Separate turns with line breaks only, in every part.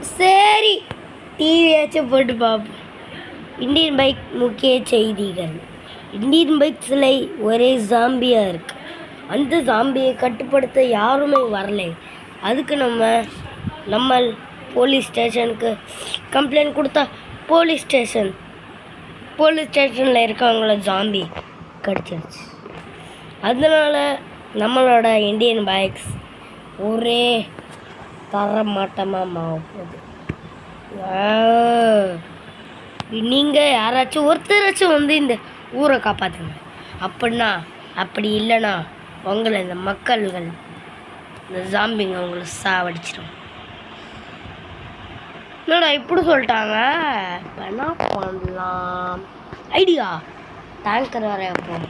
சரி, டிவியாச்சும் போட்டு பார்ப்போம். இந்தியன் பைக் முக்கிய செய்திகள். இந்தியன் பைக் சிலை ஒரே ஜாம்பியாக இருக்கு. அந்த ஜாம்பியை கட்டுப்படுத்த யாருமே வரலை. அதுக்கு நம்ம போலீஸ் ஸ்டேஷனுக்கு கம்ப்ளைண்ட் கொடுத்தா போலீஸ் ஸ்டேஷனில் இருக்கவங்கள ஜாம்பி கடிச்சிருச்சு. அதனால் நம்மளோட இந்தியன் பைக்ஸ் ஒரே தரமாட்டமாக போகுது. நீங்கள் யாராச்சும் ஒருத்தராச்சும் வந்து இந்த ஊரை காப்பாற்றுங்க. அப்படி இல்லைன்னா உங்களை இந்த மக்கள்கள் இந்த ஜாம்பிங்க உங்களை சாவடிச்சிடும். என்னடா இப்படி சொல்லிட்டாங்க? இப்போ என்ன பண்ணலாம்? ஐடியா டேங்கர் வர வைப்போம்.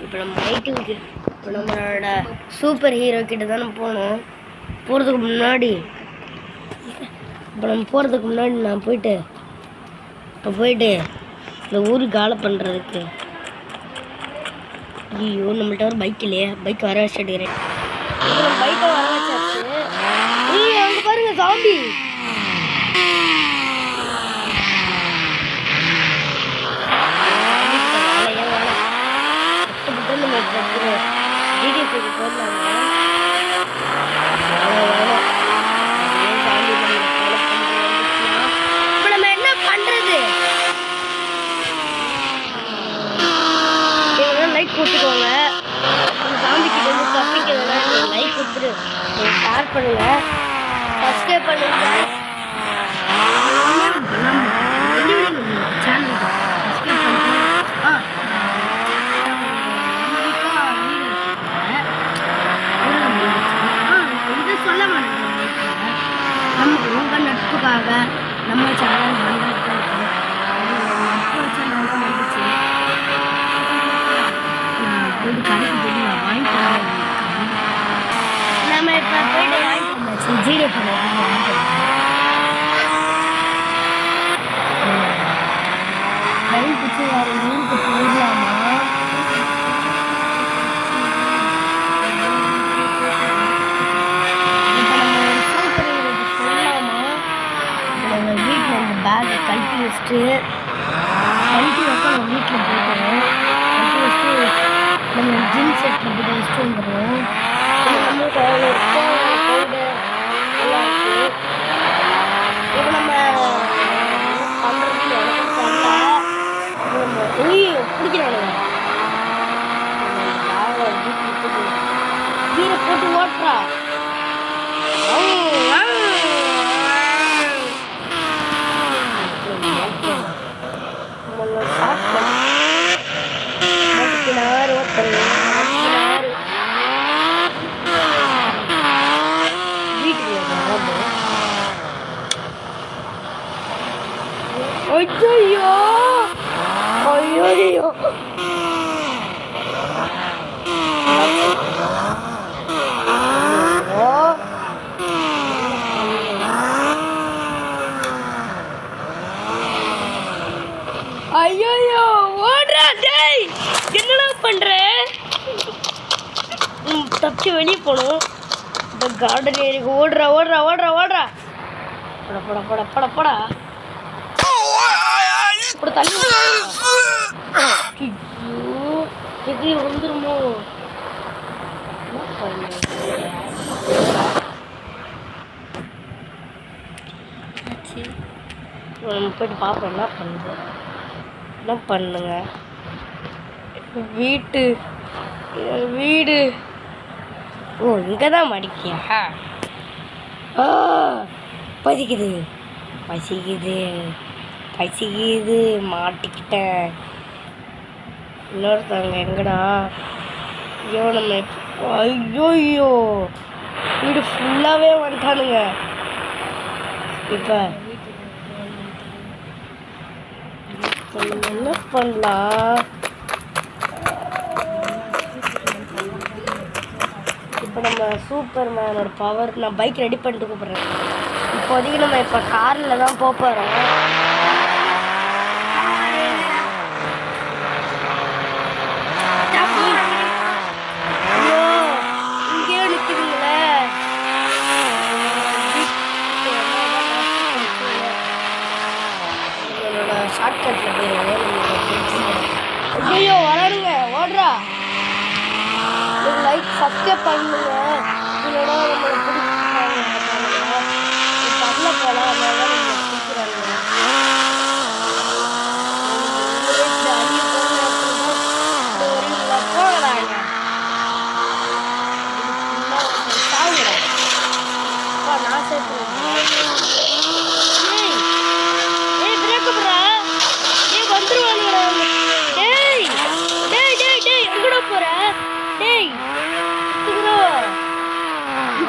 இப்போ நம்ம நைட்டுக்கு இப்போ நம்மளோட சூப்பர் ஹீரோ கிட்ட தானே போகணும். போகிறதுக்கு முன்னாடி நான் போயிட்டு இந்த ஊருக்கு காலை பண்ணுறதுக்கு ஐயோ நம்மள்ட்ட ஒரு பைக் இல்லையே. பைக் வர வச்சு எடுக்கிறேன். பைக்கை வர வச்சாச்சு. அங்கே பாருங்க ஜாம்பி. கொடுத்துக்கோங்க. சாமிக்கிட்ட வந்து தப்பிக்கிறதுனா லைக் கொடுத்துட்டு ஷேர் பண்ணுங்க, சப்ஸ்கிரைப் பண்ணுங்க. இது சொல்ல மாட்டேங்க. உங்க நட்புக்காக நம்ம சேனல் கடைக்கு போய் நான் வாங்கிட்டு நம்ம இப்போ போயிட்டு வாங்கிட்டு வந்தாச்சு. ஜிடி வாங்கிட்டு பைக் பிடிச்சி வேறு ஊருக்கு போயிடலாமா? இப்போ நம்ம சூப்பர் ஹீரோக்கு சொல்லலாமா? இப்போ நம்ம வீட்டில் இந்த பேக்கை கழட்டி வச்சுட்டு நம்ம வீட்டில் போய்ட்டு நம்ம ஜிம் செட்டில் போய்ட்டு வச்சுட்டு வந்துடுவோம். நம்மளுக்கு அவ்வளோ பவுடர் எல்லாம் இருக்குது. இப்போ நம்ம பண்ணுறது எனக்கு பண்ணல. நம்ம பிடிக்கிறானுங்க. கீரை போட்டு ஓட்டுறா. ஐயோ ஐயோ ஓடுறா. டேய் என்னடா பண்ற? தப்பிச்சு வெளியே போகணும். இந்த கார்டன் ஏரிக்கு ஓடுறா. படா இப்படி தள்ளி வந்துருமோ? போயிட்டு பார்ப்போம் என்ன பண்ணுங்க. வீடு இங்கே தான் மடிக்கியா? பசிக்குது மாட்டிக்கிட்டேன். இன்னொருத்தவங்க எங்கடா? ஐயோ வீடு ஃபுல்லாகவே வந்துட்டானுங்க. இப்போ என்ன பண்ணலாம்? இப்போ நம்ம சூப்பர் மேனோட பவர் நான் பைக் ரெடி பண்ணிட்டு கூப்பிட்றேன். இப்போதைக்கு நம்ம இப்போ காரில் தான் போகிறோம். இங்கே நிற்குதுங்களே. ஷார்ட்கட்டில் போயிடுவோம். ஐயோ வரானுங்க, ஓடுறா. லைக் சப்ஸ்கிரைப் பண்ணுங்க, இல்லைன்னா நம்மளை பிடிச்சாங்க பண்ண போகலாம். அதனால நம்ம பிடிக்கிறாங்க. போகிறாங்க நான் சேர்த்து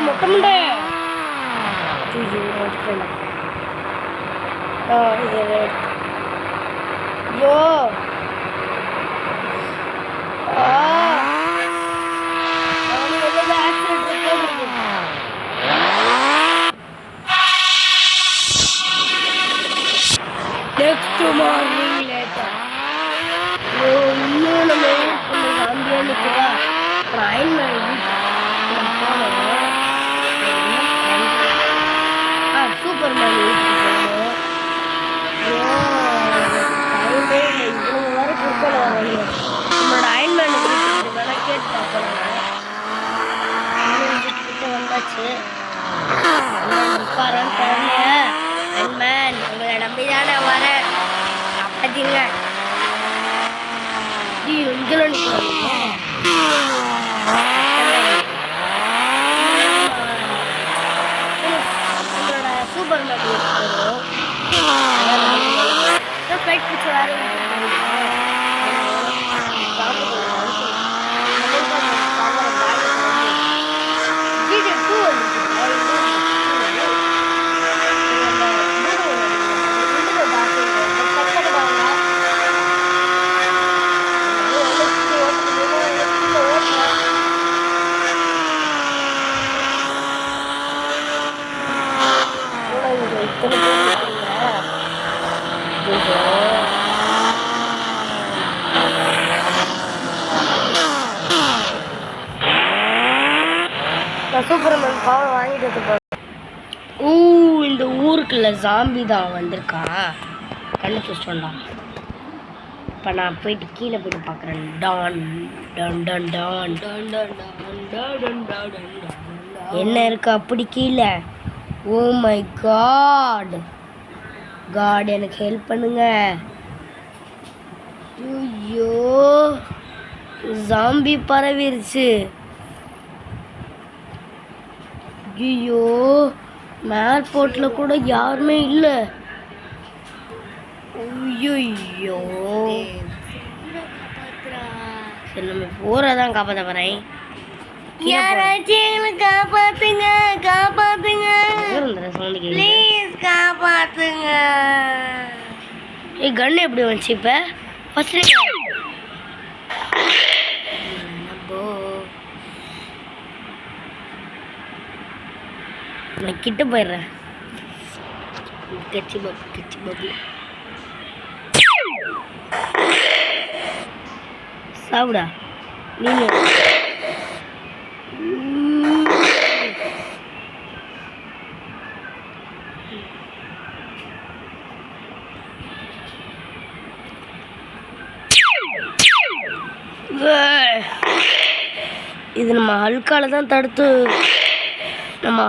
மொட்டமுண்டே ஐயோ next morning later இன்னும் நம்ம சாந்தியா நிற்கிறா ட்ரைன் சூப்பர் மேன் வீட்டுக்கு போகணும். வர கொடுக்கணும். நம்மளோட அயன்மேன் வீட்டுக்கு வேணா கேட்டு பார்க்கணும். கிட்ட வந்தாச்சு. உட்காரான்னு தெரியல. அயன்மேன் உங்களை நம்பிதானே வரேன். பார்த்தீங்க இங்கே நிற்கிறோம். சூப்பர் மேன் வரும் ஃப்ளைட் பிடிச்சி வேறு சூப்பர்மேன் பவர் வாங்கிட்டு இந்த ஊருக்குள்ள ஜாம்பி தான் வந்திருக்கான். கண்டுபிடிச்சோண்டா. இப்போ நான் போயிட்டு கீழே போயிட்டு பார்க்குறேன். டான் டான் டான் டான் டான் டான் டான் என்ன இருக்கு அப்படி கீழே? ஓ மை காட் காட் எனக்கு ஹெல்ப் பண்ணுங்க. ஐயோ ஜாம்பி பரவிருச்சு. ஐயோ ஏர்போர்ட்டில் கூட யாருமே இல்லை. ஐயோ சரி நம்ம போகிறதான் காப்பாற்ற போகிறேன். யாராச்சும் காப்பாத்துங்க காப்பாத்துங்க ப்ளீஸ் காப்பாத்துங்க. ஏய் கன் எப்படி வந்துச்சு இப்போ? ஃபர்ஸ்ட் நான் கிட்ட போயிடுறேன். கச்சி பாபு சாப்பிடா நீங்க. இது நம்ம ஹல்கால தான் தடுத்து நம்ம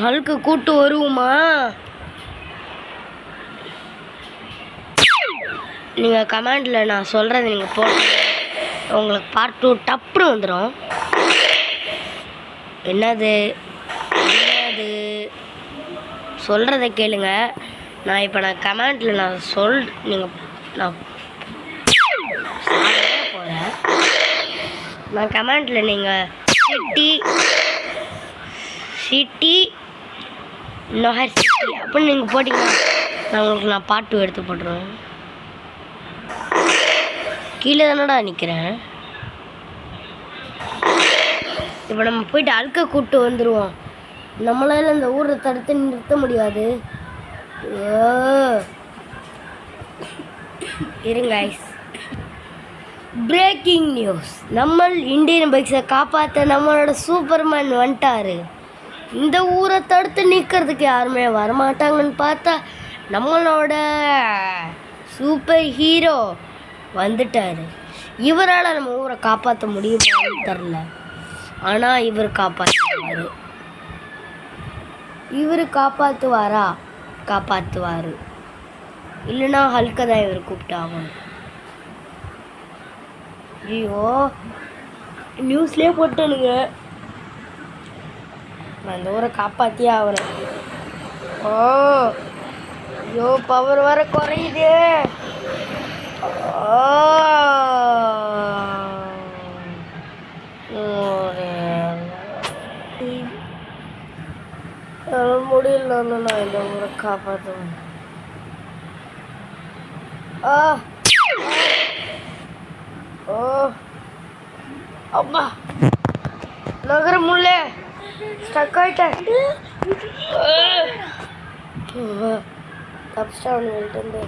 ஹல்கை கூட்டு வருவோமா? நீங்கள் கமெண்டில் நான் சொல்கிறத நீங்கள் போட்டு உங்களுக்கு பார்ட் 2 டப்புன்னு வந்துடும். என்னது சொல்கிறத கேளுங்க. நான் இப்போ கமெண்டில் நான் போகிறேன். நான் கமெண்டில் நீங்கள் சிட்டி நொஹர் சிட்டி அப்படின்னு நீங்கள் போட்டிங்கன்னா நான் பார்ட் 2 எடுத்து போட்டுருவேன். கீழே தானடா நிற்கிறேன். இப்போ நம்ம போயிட்டு அல்கை கூப்பிட்டு வந்துடுவோம். நம்மளால இந்த ஊரை தடுத்து நிறுத்த முடியாது. இருங்க பிரேக்கிங் நியூஸ். நம்ம இந்தியன் பைக்ஸை காப்பாற்ற நம்மளோட சூப்பர்மேன் வந்துட்டாரு. இந்த ஊரை தடுத்து நிற்கிறதுக்கு யாருமே வரமாட்டாங்கன்னு பார்த்தா நம்மளோட சூப்பர் ஹீரோ வந்துட்டாரு. இவரால் நம்ம ஊரை காப்பாற்ற முடியுமான்னு தெரில. ஆனால் இவர் காப்பாற்றுவார். இவர் காப்பாற்றுவாரா? காப்பாற்றுவார். இல்லைன்னா ஹல்கை தான் இவர் கூப்பிட்டாகணும். ஐயோ, நியூஸ்லேயே போட்டனுங்க. நான் இந்த ஊரை காப்பாற்றியே ஆகிறேன். ஓ ஐயோ, பவர் வர குறையுது. முடியல, நான் இந்த ஊரை காப்பாற்றுவேன். ஓ அப்பா, நகர முல்ல ஸ்டக் ஆயிட்டேன். தப்பிச்சிட்டான் வந்து.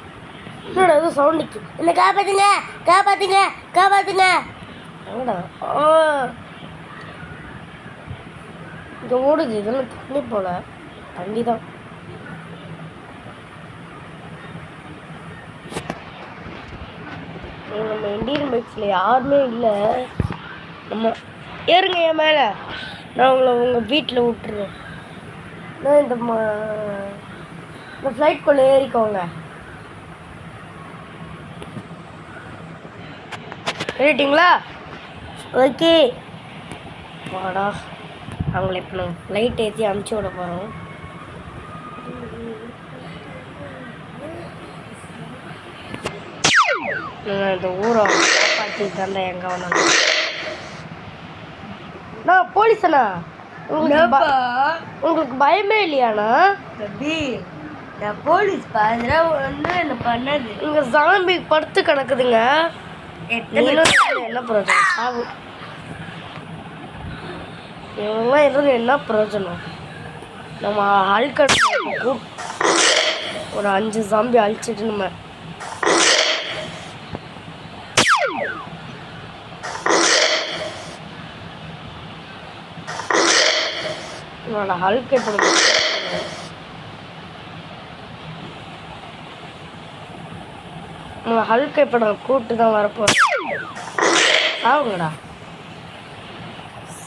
என்னடா ஏதோ சவுண்டுக்கு. என்ன காப்பாத்துங்க, காப்பாத்துங்க, காப்பாத்துங்க. எங்கடா? இங்கே ஓடுது. இதெல்லாம் தண்ணி போல. தண்ணி தான். நம்ம இண்டியன் பைக்ஸில் யாருமே இல்லை. நம்ம ஏறுங்க என் மேலே, நான் உங்கள் வீட்டில் விட்டுருவேன். நான் இந்த ஃப்ளைட்குள்ளே ஏறிக்கோங்க. ஏறிட்டிங்களா? ஓகே வாடா. அவங்கள இப்போ நம்ம ஃப்ளைட் ஏற்றி அனுப்பிச்சி விட போகிறோம். இந்த ஊரை காப்பாற்றி தந்தா எங்கே வேணாலும். நான் போலீஸண்ணா, உங்களுக்கு பயமே இல்லையாண்ணா? நான் போலீஸ் பாதுரா ஒன்றும் என்ன பண்ணது. இங்கே சாமி படுத்து கிடக்குதுங்க. என்ன பிரயோஜனம்? சாவு. இவங்கெல்லாம் எதுவும் என்ன பிரயோஜனம்? நம்ம அழிக்க ஒரு 5 சாம்பி அழிச்சிட்டு நம்ம ஹல்கை ஹல்கை படம் கூட்டு தான் வரப்போறோம். சாவுங்கடா,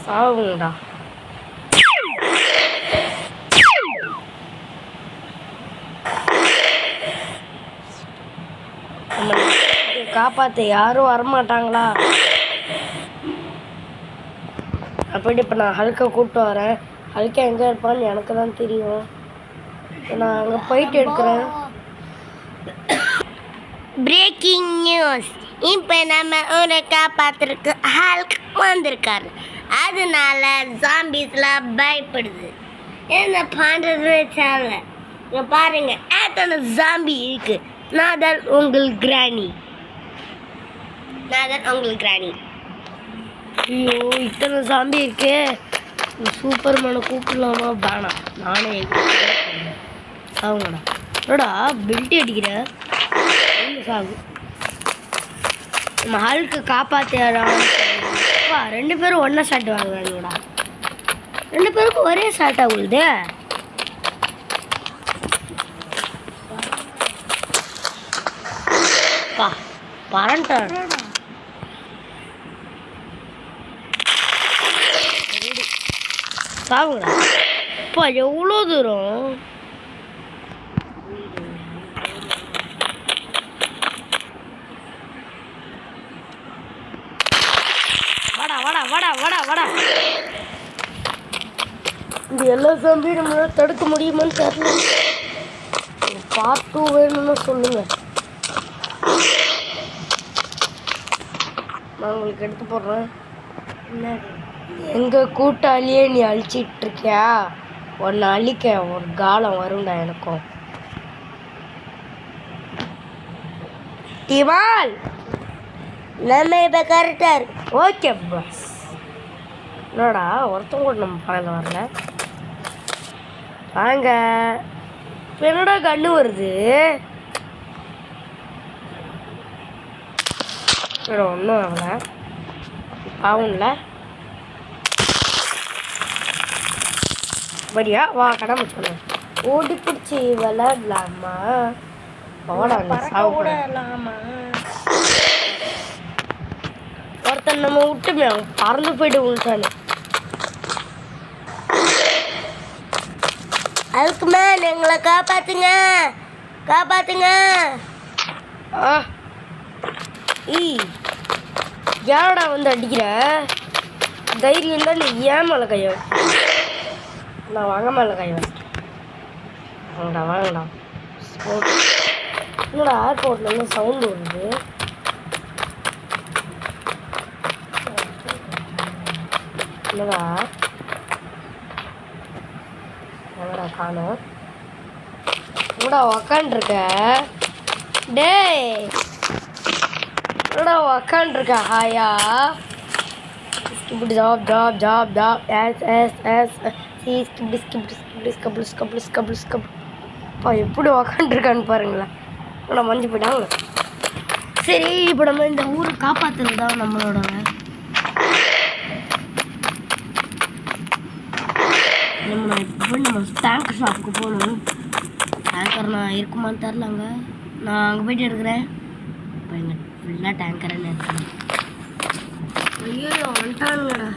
சாவுங்கடா. காப்பாற்ற யாரும் வரமாட்டாங்களா? அப்படி இப்போ நான் ஹல்கை கூப்பிட்டு வரேன். ஹல்கை எங்கே இருப்பான்னு எனக்கு தான் தெரியும். நான் அங்கே போயிட்டு எடுக்கிறேன். Breaking news. இப்போ நம்ம ஊரை காப்பாற்றுறதுக்கு ஹல்க் வந்திருக்காரு. அதனால ஜாம்பிஸ்லாம் பயப்படுது. என்ன பண்ணுறது வச்சால இங்கே பாருங்க, ஏத்தனை ஜாம்பி இருக்கு. நான் தான் உங்கள் கிராணி. ஐயோ, இத்தனை சாம்பி இருக்கே. சூப்பர்மேனை கூப்பிடலாமா? வேணாம், நானே சாவுங்கடா. என்னடா பெல்ட் அடிக்கிற? சாகு. நம்ம ஹல்க்கு காப்பாற்றிடா. 2 பேரும் ஒன்றா ஷாட் வாங்குறாங்கடா. 2 பேருக்கும் ஒரே ஷாட் ஆகுது. பரண்டான். சாவுங்கடா. அப்பா எவ்வளோ தூரம்? வாடா வாடா வாடா வாடா வாடா. இந்த எல்லா சாம்பியும் நம்மளால தடுக்க முடியுமான்னு தெரியல. பார்ட் 2 வேணும்னு சொல்லுங்க, நான் உங்களுக்கு எடுத்து போடுறேன். எங்கள் கூட்டாளியே நீ அழிச்சிட்டு இருக்கியா? உன்னை அழிக்க ஒரு காலம் வரும்டா எனக்கும். திவால் நம்ம இப்போ கரெக்டாக இருக்கு. Okay bus. என்னடா ஒருத்தவங்க கூட நம்ம பக்கத்தில் வரல. வாங்க. என்னடா கண்ணு வருது? ஒன்றும் ஆகலை. ஆகும்ல. வரியா? வா, கடமை சொல்லு. ஓடி பிடிச்சி விளையாடலாமா? விடலாமா? ஒருத்தன் நம்ம விட்டுமே அவன் பறந்து போயிட்டு விட்டானு. அதுக்கு மேல எங்களை காப்பாத்துங்க, காப்பாத்துங்க. ஏடா வந்து அடிக்கிற? தைரியம் தான் நீ ஏன் மேலே கைய நான் வாங்க மேலே கைய வாங்கடா வாங்கடா. என்னோட ஏர்போர்ட்ல இருந்து சவுண்டு வருது. என்னடா என்னடா காணோம்? என்னடா உக்காண்டிருக்க? டேய் என்னடா உக்காண்டிருக்க? ஹாயா skip job job job job s see skip அப்பா எப்படி உக்காண்டிருக்கான்னு பாருங்களேன். ஆனால் மஞ்சு போயிட்டாங்க. சரி இப்போ நம்ம இந்த ஊரை காப்பாற்றுறது தான் நம்மளோட. நம்ம டேங்கர் ஷாப்புக்கு போகணும். டேங்கர் நான் இருக்குமான்னு தெரிலங்க. நான் அங்கே போயிட்டு இருக்கிறேன். இப்போ எங்கள் ஃபுல்லாக டேங்கர்னு இருக்கேன். ஐயோ வந்துட்டானுங்கடா.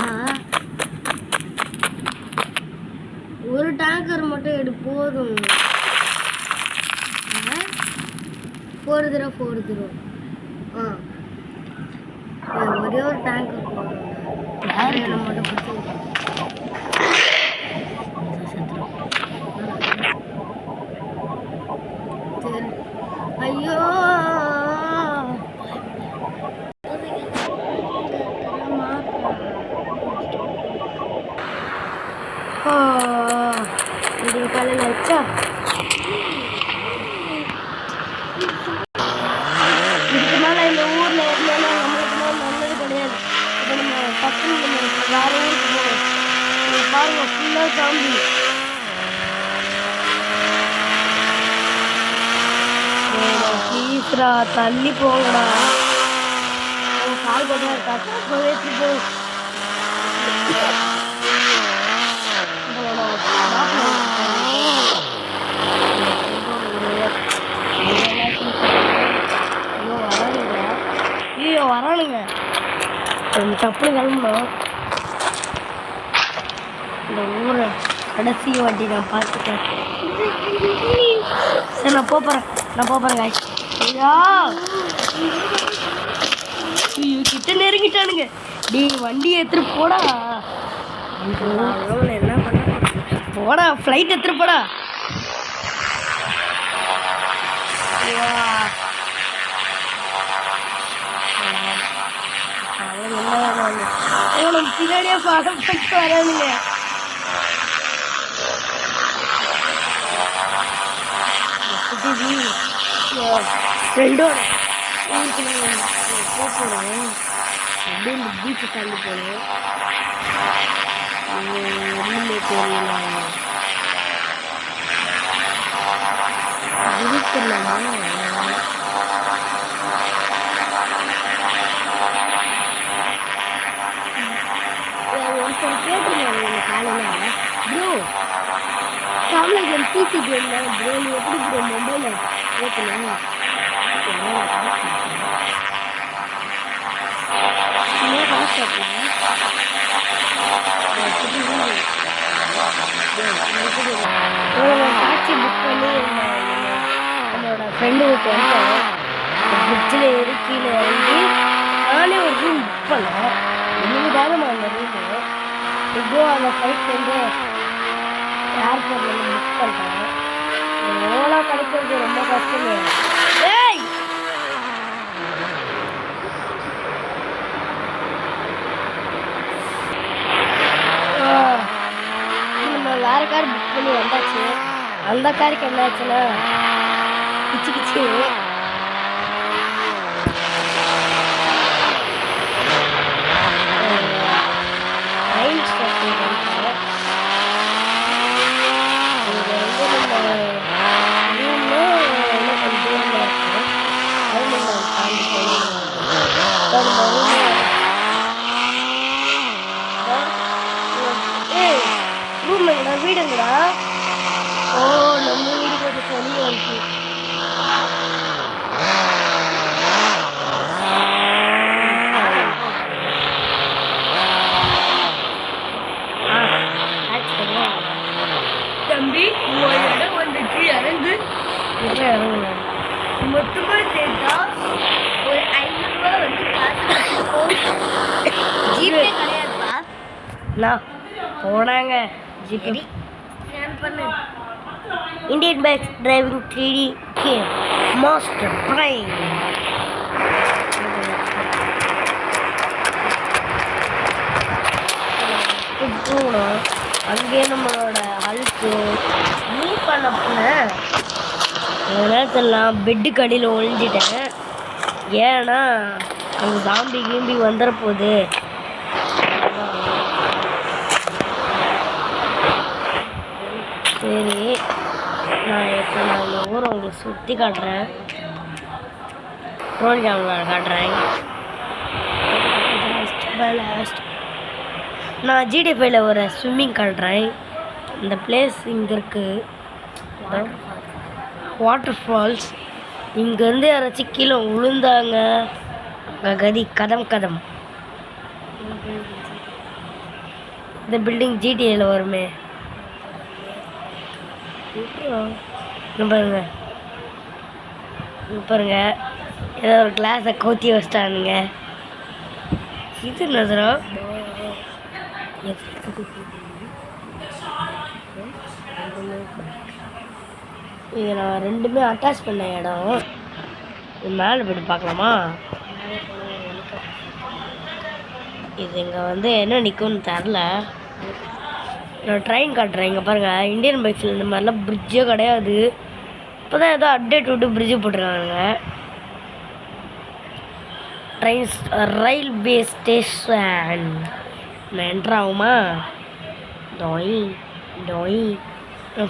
ஒரு டேங்கர் மட்டும் எடு போதும். 4-0 ஒரே ஒரு டேங்கர் போதும். யார் மட்டும் பிடிச்சி சரி. ஐயோ இது காலையில் வச்சா இதுக்கு மேலே இந்த ஊரில் இருந்தாலும் நம்மளுக்கு நல்லது கிடையாது. இப்போ நம்ம பக்கத்தில் வேறு ஊருக்கு போகணும். பாருங்க ஃபுல்லாக சாம்பி. ப்ளீஸ்ரா தள்ளி போங்கடா. கால் கொண்டா இருக்கா போயிட்டு போ. ஐயோ வரானுங்க. தப்பு கிளம்பணும். இந்த ஊரை கடைசி வாட்டி நான் பார்த்துட்டேன். சரி நான் போகிறேன் காய். ஐயா ஐயோ கிட்ட நெருங்கிட்டானுங்க. நீ வண்டியை எடுத்துட்டு போடா. என்ன பண்ண போடா, ஃப்ளைட் எடுத்துட்டு போடா. பின்னாடியே ஃபாலோ பண்ணிட்டு வரானுங்க. ஃப்ரெண்டோட போகிறேன். அப்படியே இந்த பீச்சை தாண்டி போனேன். ஒன்றுமே தெரியல. இருக்கலாமா? ஒருத்தர் கேட்டிருந்தாங்க இந்த காலையில், ப்ரோ காமராஜன் பிசி கேம்ல ப்ரோ நீ எப்படி ப்ரோ மொபைலில் ஏற்றணும்? காசு டாக்ஸி புக் பண்ணி என்னோட ஃப்ரெண்டு வீட்டு வந்துட்டேன். பிரிட்ஜில் ஏறி கீழே இறங்கி நானே ஒரு ரூம் புக் பண்ணேன். 70,000 அந்த ரூமு. இப்போ அந்த ஃப்ளைட்லேருந்து ஏர்போர்ட்டில் புக் பண்ணிட்டேன். ஓலா கிடைக்கிறது ரொம்ப கஷ்டமே. ஏய் நம்ம வேறு கார் புக் பண்ணி வந்தாச்சு. அந்த காருக்கு என்ன ஆச்சுன்னா கிச்சு ட்ரெயின் ஸ்டேஷன் வந்துட்டேன். இங்கே வந்து நம்ம ரூம்னு என்ன கொஞ்சம் தூரமாக இருக்குது. அது நம்ம தாண்டி போகணும். ரூம் எங்கடா, வீடுங்கடா. ஓ இப்போ இறங்குங்க.
மொத்தமாக சேர்த்தா ஒரு 500 ரூபா வந்து காசு ஜிபே கிடையாதுப்பா.
நான் போனாங்க ஜிபே
ஸ்கேன் பண்ணு.
Indian bike driving 3D game master prime. போனோம் அங்கேயே நம்மளோட ஹல்க்கு மீட் பண்ண போனேன். அந்த நேரத்திலலாம் பெட்டுக்கு அடியில் ஒழிஞ்சிட்டேன். ஏன்னா அங்கே சாம்பி கீம்பி வந்துட போகுது. சரி இப்போ நான் இந்த ஊரை உங்களுக்கு சுற்றி காட்டுறேன். ட்ரோன் கேமரா காட்டுறேன். நான் ஜிடிஃபைல ஒரு ஸ்விம்மிங் காட்டுறேன். இந்த பிளேஸ் இங்கே இருக்குது, வாட்டர் ஃபால்ஸ். இங்கேருந்து யாராச்சும் கீழே விழுந்தாங்க அங்கே கதி கதம் கதம். இந்த பில்டிங் ஜிடிஏல வருமே. பாருங்க பாருங்க ஏதோ ஒரு கிளாஸை கோத்தி வச்சிட்டானுங்க. இது என்னதுரா? இது நான் ரெண்டுமே அட்டாச் பண்ண இடம். மேலே போய்ட்டு பார்க்கலாமா? இது இங்கே வந்து என்ன நிற்கும்னு தெரில. நான் ட்ரெயின் காட்டுறேன். இங்கே பாருங்கள், இந்தியன் பைக்ஸில் இந்த மாதிரிலாம் பிரிட்ஜே கிடையாது. இப்போ தான் ஏதோ அப்டேட் விட்டு பிரிட்ஜு போட்டிருக்காங்க. ட்ரெயின்ஸ் ரயில்வே ஸ்டேஷன் என்ட்ரு ஆகுமா? டொய் டொய்.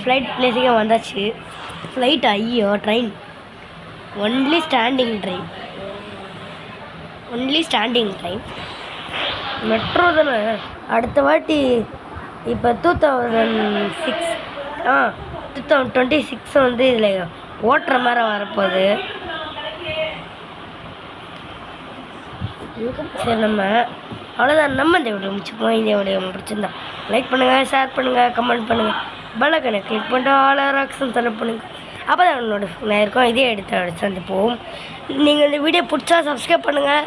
ஃப்ளைட் பிளேஸுக்கே வந்தாச்சு. ஃப்ளைட் ஐயோ train only standing train, only standing train. Metro தானே அடுத்த வாட்டி. இப்போ 2006 2026 வந்து இதில் ஓட்டுற மாதிரி வரப்போகுது. சரி நம்ம அவ்வளோதான். நம்ம இந்த வீடியோ முடிச்சுப்போம். இந்த வீடியோ பிடிச்சிருந்தா லைக் பண்ணுங்கள், ஷேர் பண்ணுங்கள், கமெண்ட் பண்ணுங்கள், பெல்லைக்கனை கிளிக் பண்ணிட்டு ஆல் ஆக்ஷன் செலக்ட் பண்ணுங்கள். அப்போ தான் நோட்டிஃபிகேஷன் இருக்கும். இதே எடுத்து சந்திப்போம். நீங்கள் இந்த வீடியோ பிடிச்சா சப்ஸ்கிரைப் பண்ணுங்கள்,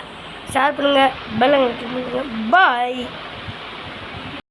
ஷேர் பண்ணுங்கள், பெல்லைக்கனை கிளிக் பண்ணுங்கள். பாய்.